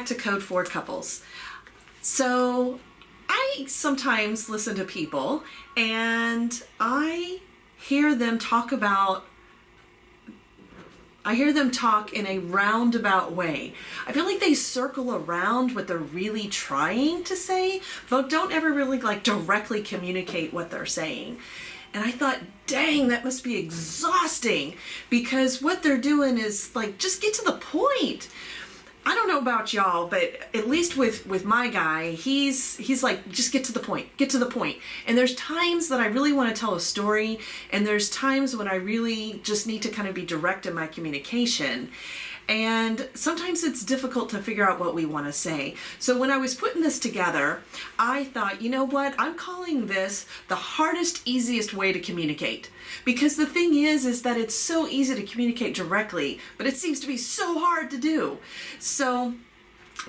to Code for Couples. So I sometimes listen to people and I hear them talk in a roundabout way. I feel like they circle around what they're really trying to say, but don't ever really like directly communicate what they're saying. And I thought, dang, that must be exhausting, because what they're doing is like, just get to the point. I don't know about y'all, but at least with my guy, he's like, just get to the point, get to the point. And there's times that I really want to tell a story, and there's times when I really just need to kind of be direct in my communication. And sometimes it's difficult to figure out what we want to say. So when I was putting this together, I thought, you know what? I'm calling this the hardest, easiest way to communicate. Because the thing is that it's so easy to communicate directly, but it seems to be so hard to do. So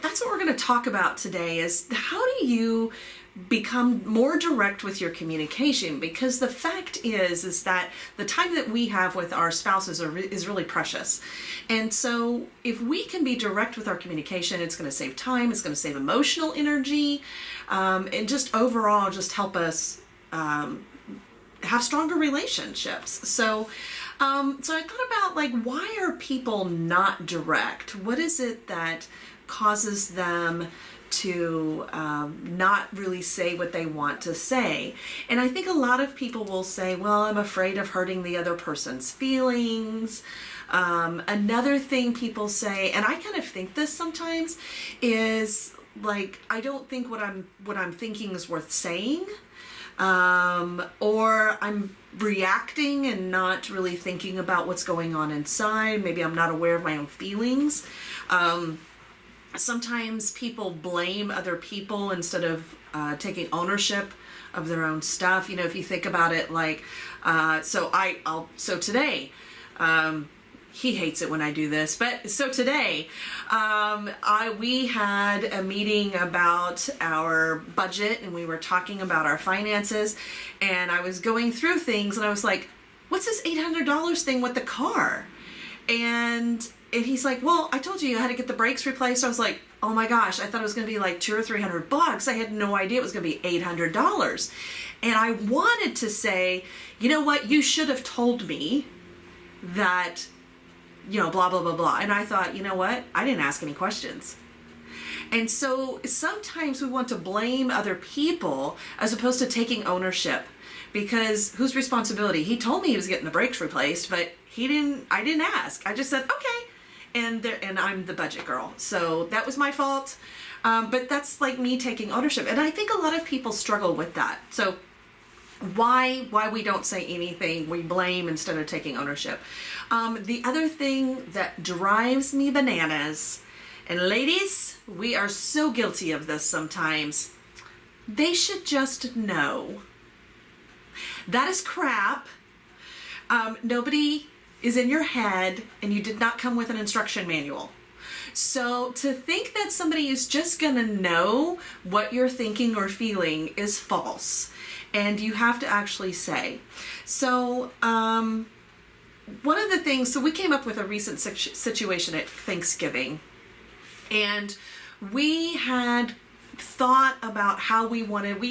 that's what we're going to talk about today, is how do you become more direct with your communication? Because the fact is that the time that we have with our spouses is really precious. And so if we can be direct with our communication, it's going to save time, it's going to save emotional energy, and just overall just help us have stronger relationships. So I thought about, like, why are people not direct? What is it that causes them to not really say what they want to say? And I think a lot of people will say, well, I'm afraid of hurting the other person's feelings. Another thing people say, and I kind of think this sometimes, is like, I don't think what I'm thinking is worth saying. Or I'm reacting and not really thinking about what's going on inside. Maybe I'm not aware of my own feelings. Sometimes people blame other people instead of taking ownership of their own stuff. You know, if you think about it, like, so today, he hates it when I do this, but so today, we had a meeting about our budget, and we were talking about our finances, and I was going through things, and I was like, what's this $800 thing with the car? And he's like, well, I told you I had to get the brakes replaced. I was like, oh my gosh, I thought it was going to be like $200 or $300. I had no idea it was going to be $800. And I wanted to say, you know what, you should have told me that, you know, blah, blah, blah, blah. And I thought, you know what, I didn't ask any questions. And so sometimes we want to blame other people as opposed to taking ownership, because whose responsibility? He told me he was getting the brakes replaced, but I didn't ask. I just said, okay. And I'm the budget girl. So that was my fault. But that's like me taking ownership. And I think a lot of people struggle with that. So why we don't say anything, we blame instead of taking ownership. The other thing that drives me bananas, and ladies, we are so guilty of this sometimes, they should just know. That is crap. Nobody is in your head, and you did not come with an instruction manual. So to think that somebody is just gonna know what you're thinking or feeling is false. And you have to actually say. So one of the things, so we came up with a recent situation at Thanksgiving, and we had thought about how we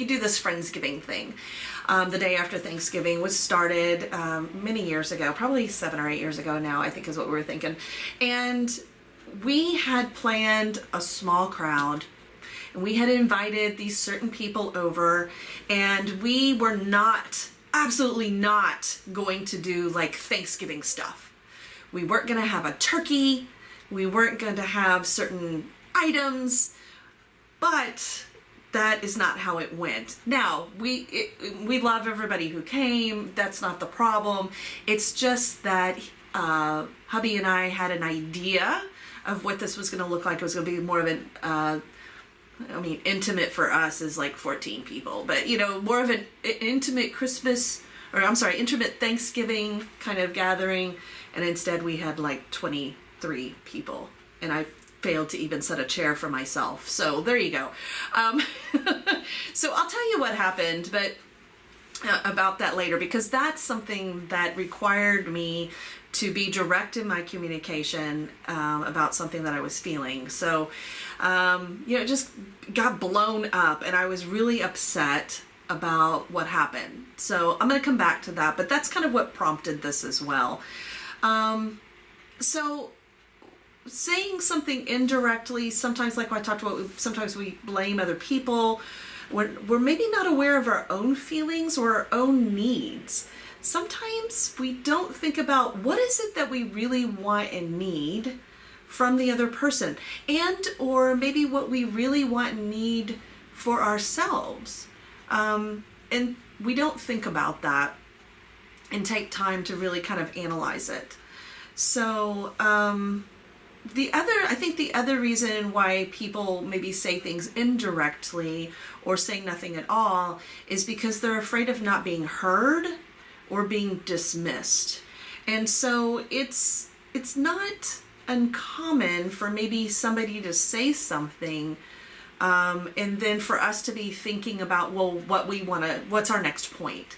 do this Friendsgiving thing. The day after Thanksgiving was started many years ago, probably 7 or 8 years ago now, I think is what we were thinking. And we had planned a small crowd, and we had invited these certain people over, and we were absolutely not going to do like Thanksgiving stuff. We weren't going to have a turkey. We weren't going to have certain items, but that is not how it went. Now, we love everybody who came. That's not the problem. It's just that hubby and I had an idea of what this was going to look like. It was going to be more of an, intimate for us is like 14 people, but, you know, more of an intimate intimate Thanksgiving kind of gathering. And instead we had like 23 people, and I failed to even set a chair for myself. So there you go. So I'll tell you what happened, but about that later, because that's something that required me to be direct in my communication about something that I was feeling. So, it just got blown up, and I was really upset about what happened. So I'm going to come back to that, but that's kind of what prompted this as well. So saying something indirectly, sometimes like I talked about, sometimes we blame other people. We're maybe not aware of our own feelings or our own needs. Sometimes we don't think about what is it that we really want and need from the other person, and or maybe what we really want and need for ourselves. And we don't think about that and take time to really kind of analyze it. So I think the other reason why people maybe say things indirectly or say nothing at all is because they're afraid of not being heard or being dismissed. And so it's not uncommon for maybe somebody to say something, and then for us to be thinking about, well, what's our next point?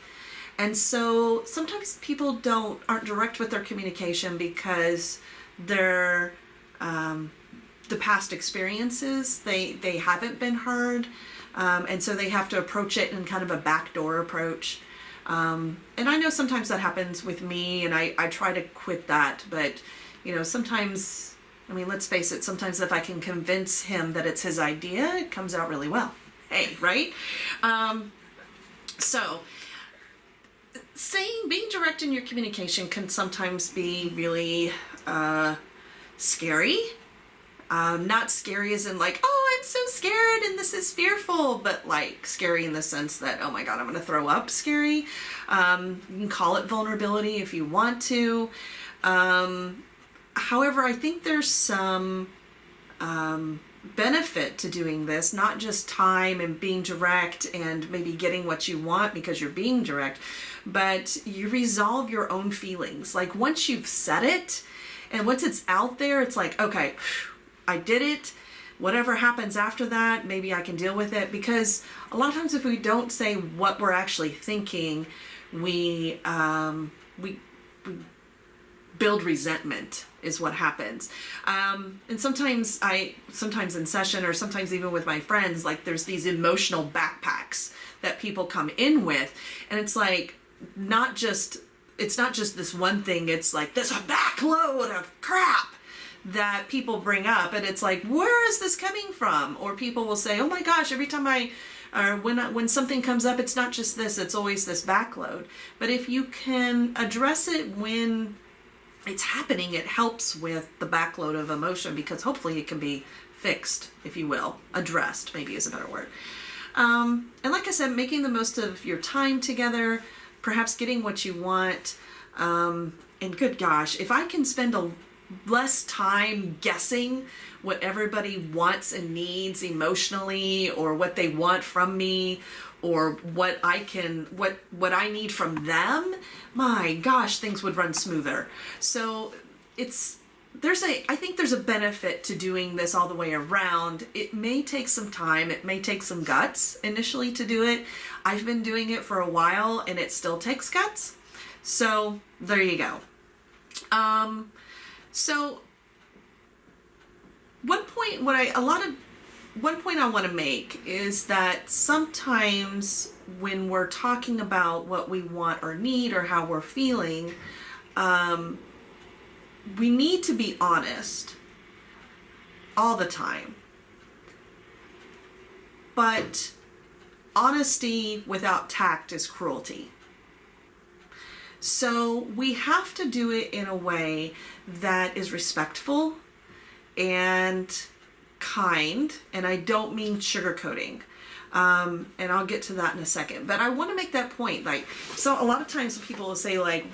And so sometimes people aren't direct with their communication because they're the past experiences, they haven't been heard, and so they have to approach it in kind of a backdoor approach. And I know sometimes that happens with me, and I try to quit that, but sometimes, I mean, let's face it, sometimes if I can convince him that it's his idea, it comes out really well. Hey, right? So being direct in your communication can sometimes be really scary. Not scary as in like, oh, I'm so scared and this is fearful, but like scary in the sense that, oh my God, I'm going to throw up scary. You can call it vulnerability if you want to. However, I think there's some benefit to doing this, not just time and being direct and maybe getting what you want because you're being direct, but you resolve your own feelings. Like once you've said it and once it's out there, it's like, okay, I did it. Whatever happens after that, maybe I can deal with it. Because a lot of times if we don't say what we're actually thinking, we build resentment is what happens. And sometimes in session or sometimes even with my friends, like there's these emotional backpacks that people come in with, and it's like, it's not just this one thing, it's like there's a backload of crap that people bring up, and it's like, where is this coming from? Or people will say, oh my gosh, every time when something comes up, it's not just this, it's always this backload. But if you can address it when it's happening, it helps with the backload of emotion, because hopefully it can be fixed, if you will, addressed maybe is a better word. And like I said, making the most of your time together, perhaps getting what you want. And good gosh, if I can spend less time guessing what everybody wants and needs emotionally, or what they want from me, or what I need from them, my gosh, things would run smoother. So I think there's a benefit to doing this all the way around. It may take some time, it may take some guts initially to do it. I've been doing it for a while and it still takes guts. So there you go. So one point I want to make is that sometimes when we're talking about what we want or need or how we're feeling, we need to be honest all the time. But honesty without tact is cruelty. So we have to do it in a way that is respectful and kind, and I don't mean sugarcoating. And I'll get to that in a second. But I want to make that point. Like, so a lot of times people will say, like,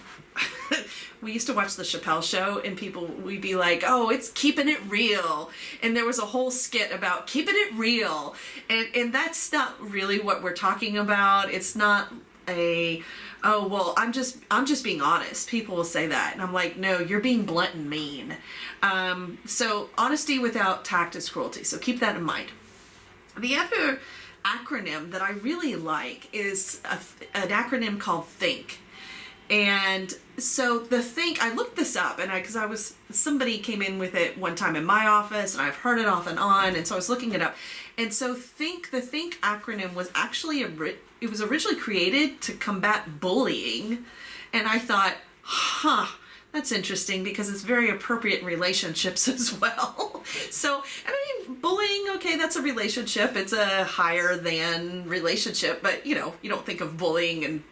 we used to watch the Chappelle Show, and we'd be like, oh, it's keeping it real. And there was a whole skit about keeping it real. And that's not really what we're talking about. It's not oh, well, I'm just being honest. People will say that. And I'm like, no, you're being blunt and mean. So honesty without tact is cruelty. So keep that in mind. The other acronym that I really like is an acronym called THINK. And so the think, I looked this up, and somebody came in with it one time in my office, and I've heard it off and on, and so I was looking it up. And so the think acronym was actually, it was originally created to combat bullying. And I thought, that's interesting, because it's very appropriate in relationships as well. So, and I mean, bullying, okay, that's a relationship. It's a higher than relationship, but you don't think of bullying and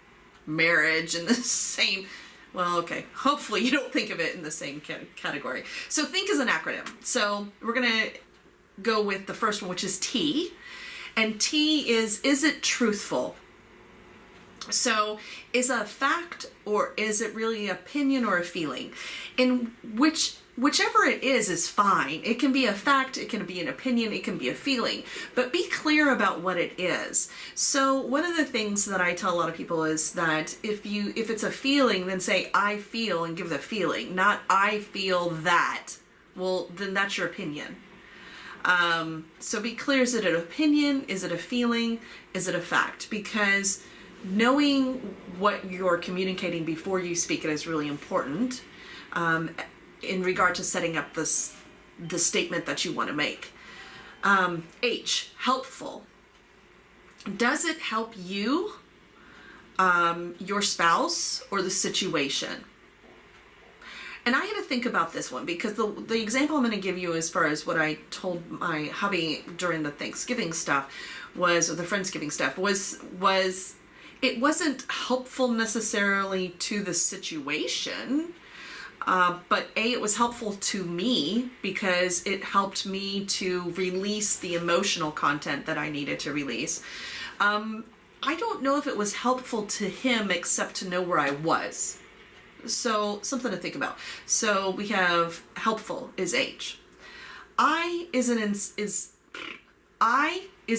marriage in the same, well, okay, hopefully you don't think of it in the same category. So think is an acronym. So we're going to go with the first one, which is T. And T is it truthful? So is a fact, or is it really an opinion or a feeling? And whichever it is fine. It can be a fact, it can be an opinion, it can be a feeling, but be clear about what it is. So one of the things that I tell a lot of people is that if it's a feeling, then say I feel and give the feeling, not I feel that. Well, then that's your opinion. So be clear, is it an opinion? Is it a feeling? Is it a fact? Because knowing what you're communicating before you speak it is really important in regard to setting up the statement that you want to make. H, helpful. Does it help you, your spouse, or the situation? And I had to think about this one, because the example I'm going to give you as far as what I told my hubby during the Thanksgiving stuff or the Friendsgiving stuff was it wasn't helpful necessarily to the situation, but it was helpful to me because it helped me to release the emotional content that I needed to release. I don't know if it was helpful to him except to know where I was. So something to think about. So we have helpful is H. I is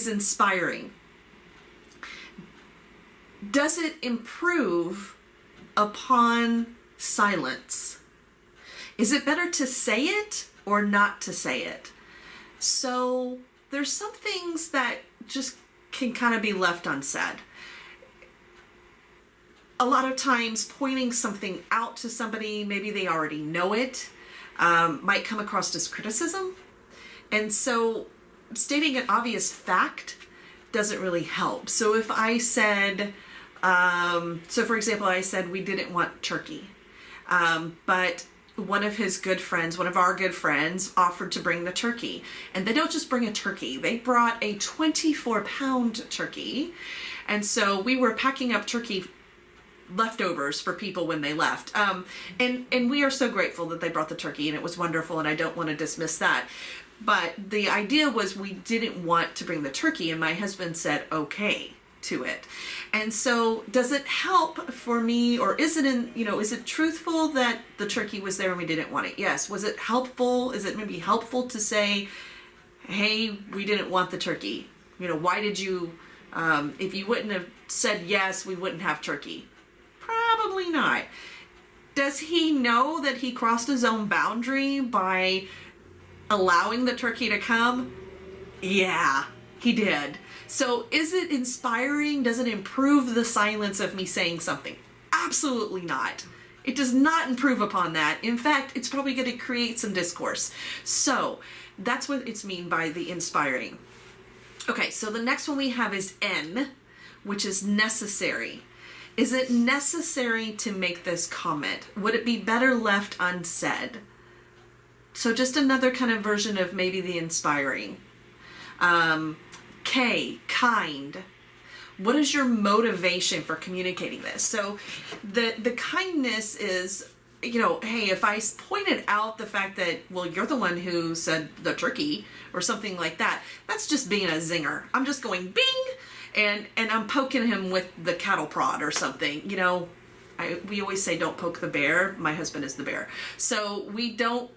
inspiring. Does it improve upon silence? Is it better to say it or not to say it? So there's some things that just can kind of be left unsaid. A lot of times pointing something out to somebody, maybe they already know it, might come across as criticism. And so stating an obvious fact doesn't really help. So if I said, so for example, I said we didn't want turkey, but one of our good friends offered to bring the turkey. And they don't just bring a turkey, they brought a 24-pound turkey. And so we were packing up turkey leftovers for people when they left. And we are so grateful that they brought the turkey, and it was wonderful, and I don't want to dismiss that. But the idea was we didn't want to bring the turkey, and my husband said okay to it. And so does it help for me, or is it truthful that the turkey was there and we didn't want it? Yes. Was it helpful? Is it maybe helpful to say, hey, we didn't want the turkey? Why did you, if you wouldn't have said yes, we wouldn't have turkey? Probably not. Does he know that he crossed his own boundary by allowing the turkey to come? Yeah, he did. So is it inspiring? Does it improve the silence of me saying something? Absolutely not. It does not improve upon that. In fact, it's probably going to create some discourse. So that's what it's mean by the inspiring. Okay, so the next one we have is N, which is necessary. Is it necessary to make this comment? Would it be better left unsaid? So just another kind of version of maybe the inspiring. K, kind. What is your motivation for communicating this? So the kindness is, hey, if I pointed out the fact that, well, you're the one who said the turkey or something like that, that's just being a zinger. I'm just going bing, and I'm poking him with the cattle prod or something. We always say don't poke the bear. My husband is the bear. So we don't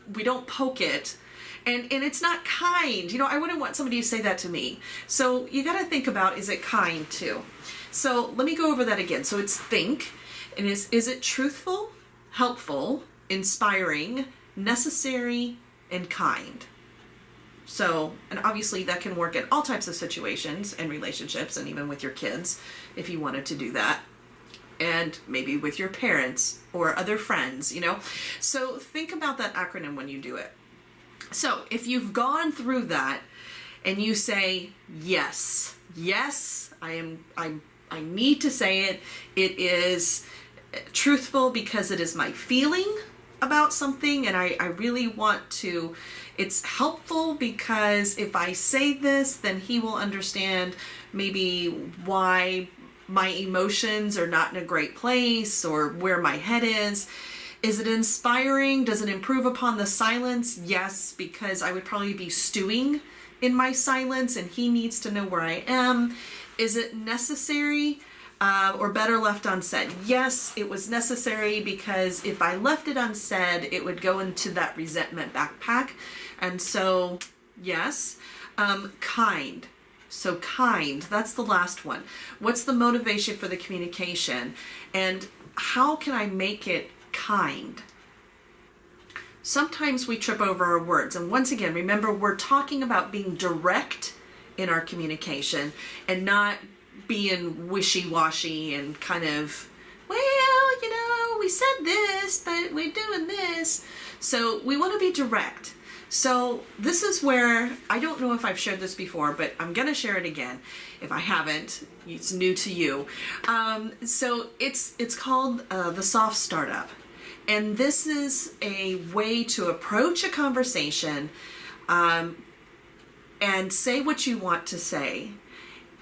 poke it. And it's not kind. I wouldn't want somebody to say that to me. So you got to think about, is it kind too? So let me go over that again. So it's think, and is it truthful, helpful, inspiring, necessary, and kind? So, and obviously that can work in all types of situations and relationships, and even with your kids if you wanted to do that. and maybe with your parents or other friends, you know. So think about that acronym when you do it. So if you've gone through that and you say, yes, I need to say it. It is truthful because it is my feeling about something, and I really want to, it's helpful because if I say this, then he will understand maybe why my emotions are not in a great place or where my head is. Is it inspiring? Does it improve upon the silence? Yes, because I would probably be stewing in my silence and he needs to know where I am. Is it necessary? Or better left unsaid? Yes, it was necessary because if I left it unsaid, it would go into that resentment backpack. And so, yes. Kind. So kind, that's the last one. What's the motivation for the communication? And how can I make it kind? Sometimes we trip over our words. And once again, remember, we're talking about being direct in our communication and not being wishy-washy and kind of, well, you know, we said this, but we're doing this. So we want to be direct. So this is where, I don't know if I've shared this before, but I'm going to share it again. If I haven't, it's new to you. So it's called the soft startup. And this is a way to approach a conversation and say what you want to say.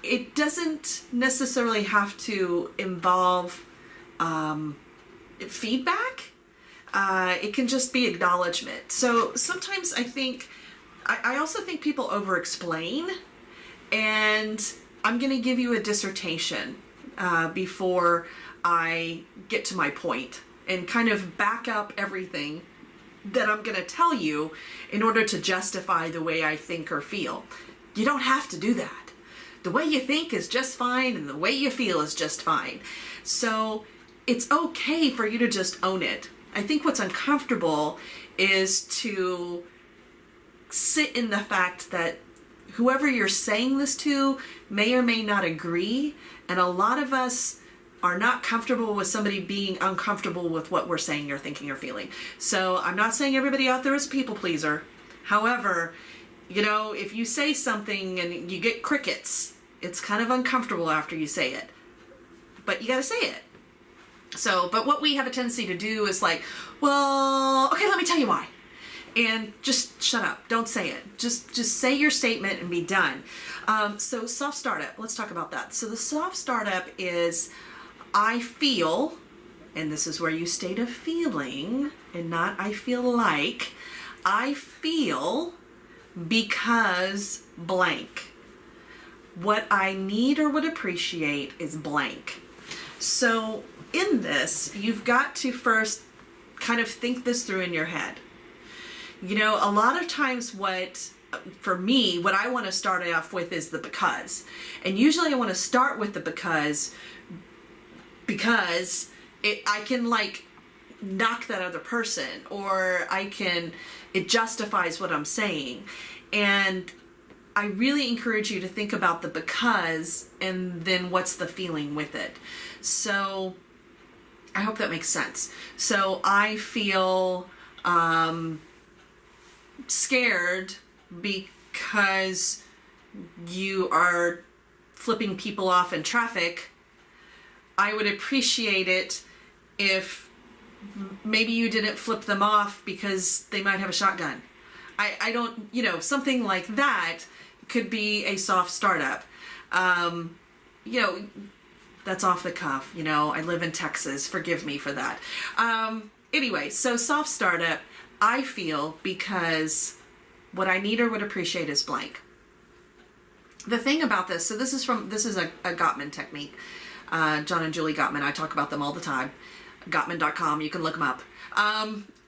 It doesn't necessarily have to involve feedback. It can just be acknowledgement. So sometimes I also think people over-explain, and I'm going to give you a dissertation before I get to my point and kind of back up everything that I'm going to tell you in order to justify the way I think or feel. You don't have to do that. The way you think is just fine, and the way you feel is just fine. So it's okay for you to just own it. I think what's uncomfortable is to sit in the fact that whoever you're saying this to may or may not agree, and a lot of us are not comfortable with somebody being uncomfortable with what we're saying or thinking or feeling. So I'm not saying everybody out there is a people pleaser. However, you know, if you say something and you get crickets, it's kind of uncomfortable after you say it. But you gotta say it. So, but what we have a tendency to do is like, well, okay, let me tell you why. And just shut up. Don't say it. Just say your statement and be done. So soft startup, let's talk about that. So the soft startup is, I feel, and this is where you state a feeling and not I feel like, I feel because blank. What I need or would appreciate is blank. So in this, you've got to first kind of think this through in your head. You know, a lot of times for me, what I want to start off with is the because. And usually I want to start with the because I can like knock that other person, or it justifies what I'm saying. And I really encourage you to think about the because and then what's the feeling with it. So I hope that makes sense. So I feel scared because you are flipping people off in traffic. I would appreciate it if maybe you didn't flip them off because they might have a shotgun. I don't, you know, something like that could be a soft startup. You know, that's off the cuff. You know, I live in Texas. Forgive me for that. Anyway, so soft startup, I feel because what I need or would appreciate is blank. The thing about this, so this is a Gottman technique. John and Julie Gottman, I talk about them all the time. Gottman.com, you can look them up.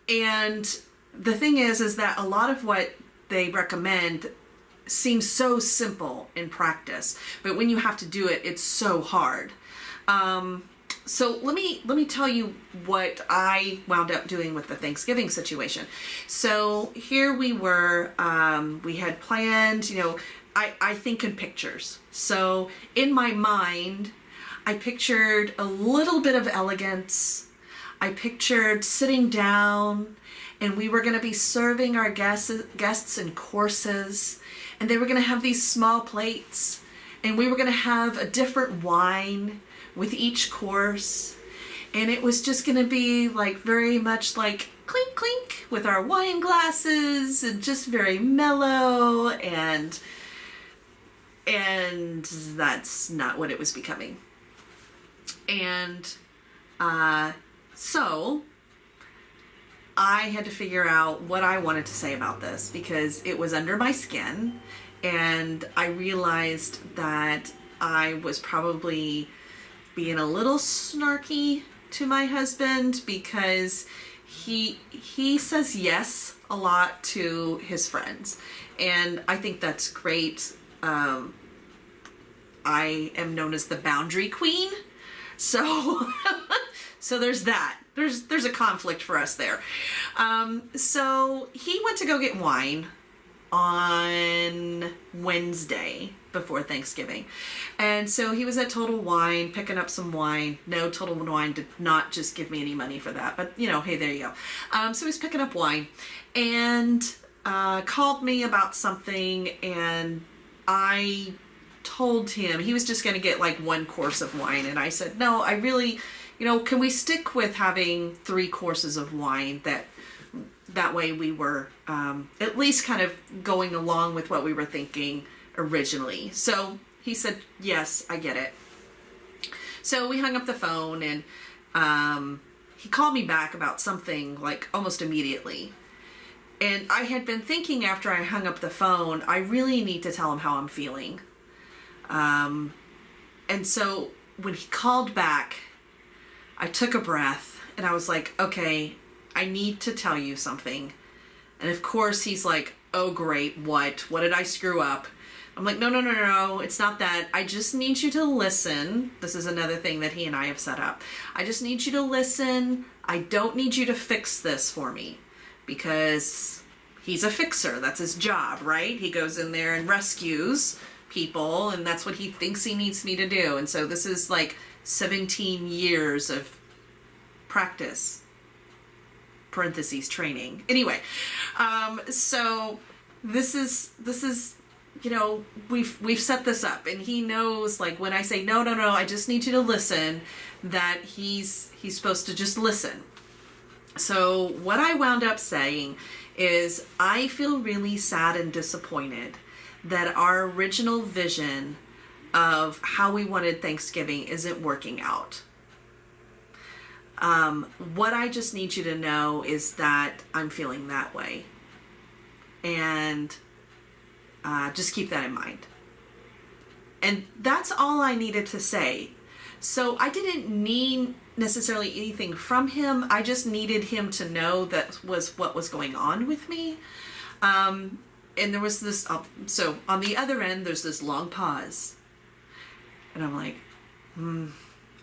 And the thing is that a lot of what they recommend seems so simple in practice, but when you have to do it, it's so hard. So let me tell you what I wound up doing with the Thanksgiving situation. So here we were, we had planned, you know, I think in pictures. So in my mind, I pictured a little bit of elegance. I pictured sitting down, and we were going to be serving our guests in courses, and they were going to have these small plates, and we were going to have a different wine with each course, and it was just going to be like very much like clink clink with our wine glasses, and just very mellow, and that's not what it was becoming. And so I had to figure out what I wanted to say about this, because it was under my skin, and I realized that I was probably being a little snarky to my husband, because he says yes a lot to his friends, and I think that's great. I am known as the boundary queen, so so there's that. There's a conflict for us there. So he went to go get wine on Wednesday before Thanksgiving. And so he was at Total Wine picking up some wine. No, Total Wine did not just give me any money for that, but you know, hey, there you go. So he's picking up wine and called me about something, and I told him he was just going to get like one course of wine, and I said, no, I really, you know, can we stick with having 3 courses of wine? That way we were at least kind of going along with what we were thinking originally. So he said, yes, I get it. So we hung up the phone, and he called me back about something like almost immediately. And I had been thinking after I hung up the phone, I really need to tell him how I'm feeling. And so when he called back, I took a breath, and I was like, okay, I need to tell you something. And of course he's like, oh great, what did I screw up? I'm like, no, it's not that. I just need you to listen. This is another thing that he and I have set up. I just need you to listen. I don't need you to fix this for me, because he's a fixer. That's his job, right? He goes in there and rescues people, and that's what he thinks he needs me to do. And so this is like 17 years of practice, parentheses, training. Anyway, so this is, you know, we've set this up, and he knows, like, when I say, no, I just need you to listen, that he's supposed to just listen. So what I wound up saying is, I feel really sad and disappointed that our original vision of how we wanted Thanksgiving isn't working out. What I just need you to know is that I'm feeling that way. And just keep that in mind. And that's all I needed to say. So I didn't need necessarily anything from him. I just needed him to know that was what was going on with me. And there was this, so on the other end, there's this long pause. And I'm like,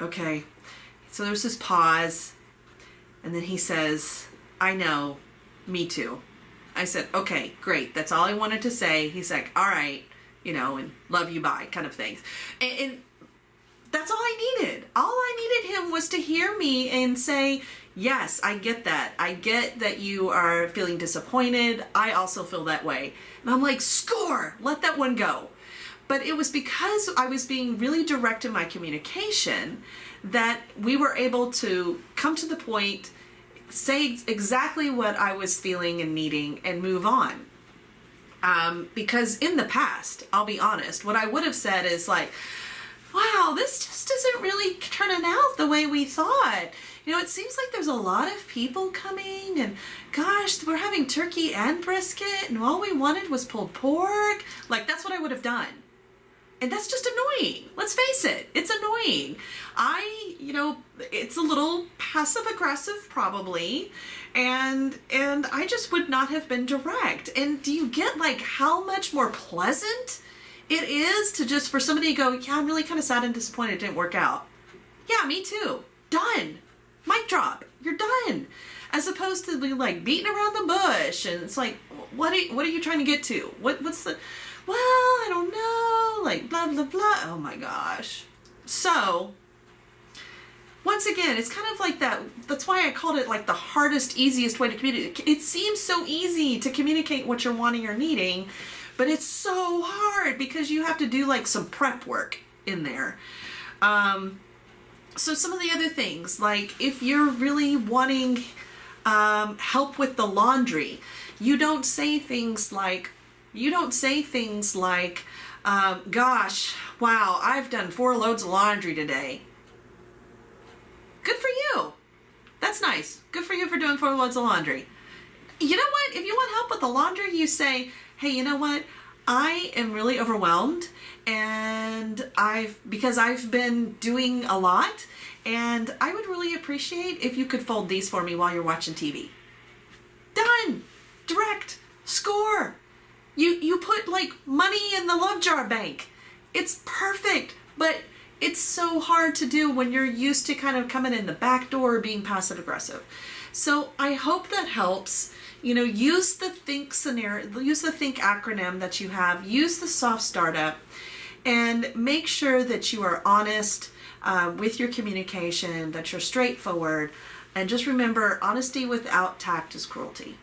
okay. So there's this pause. And then he says, I know, me too. I said, okay, great. That's all I wanted to say. He's like, all right, you know, and love you, bye, kind of things. And that's all I needed. All I needed him was to hear me and say, yes, I get that. I get that you are feeling disappointed. I also feel that way. And I'm like, score, let that one go. But it was because I was being really direct in my communication that we were able to come to the point, say exactly what I was feeling and needing, and move on. Because in the past, I'll be honest, what I would have said is like, wow, this just isn't really turning out the way we thought. You know, it seems like there's a lot of people coming, and gosh, we're having turkey and brisket, and all we wanted was pulled pork. Like, that's what I would have done. And that's just annoying. Let's face it. It's annoying. It's a little passive aggressive probably. And I just would not have been direct. And do you get like how much more pleasant it is to just for somebody to go, yeah, I'm really kind of sad and disappointed it didn't work out. Yeah, me too. Done. Mic drop. You're done. As opposed to be like beating around the bush. And it's like, what are you trying to get to? What's the... Well, I don't know, like blah, blah, blah. Oh my gosh. So once again, it's kind of like that. That's why I called it like the hardest, easiest way to communicate. It seems so easy to communicate what you're wanting or needing, but it's so hard because you have to do like some prep work in there. So some of the other things, like if you're really wanting help with the laundry, you don't say things like, gosh, wow, I've done 4 loads of laundry today. Good for you. That's nice. Good for you for doing 4 loads of laundry. You know what? If you want help with the laundry, you say, hey, you know what? I am really overwhelmed, and because I've been doing a lot, and I would really appreciate if you could fold these for me while you're watching TV. Done. Direct. Score. You put like money in the love jar bank. It's perfect, but it's so hard to do when you're used to kind of coming in the back door, being passive aggressive. So I hope that helps. Use the think scenario, use the think acronym that you have, use the soft startup, and make sure that you are honest with your communication, that you're straightforward, and just remember, honesty without tact is cruelty.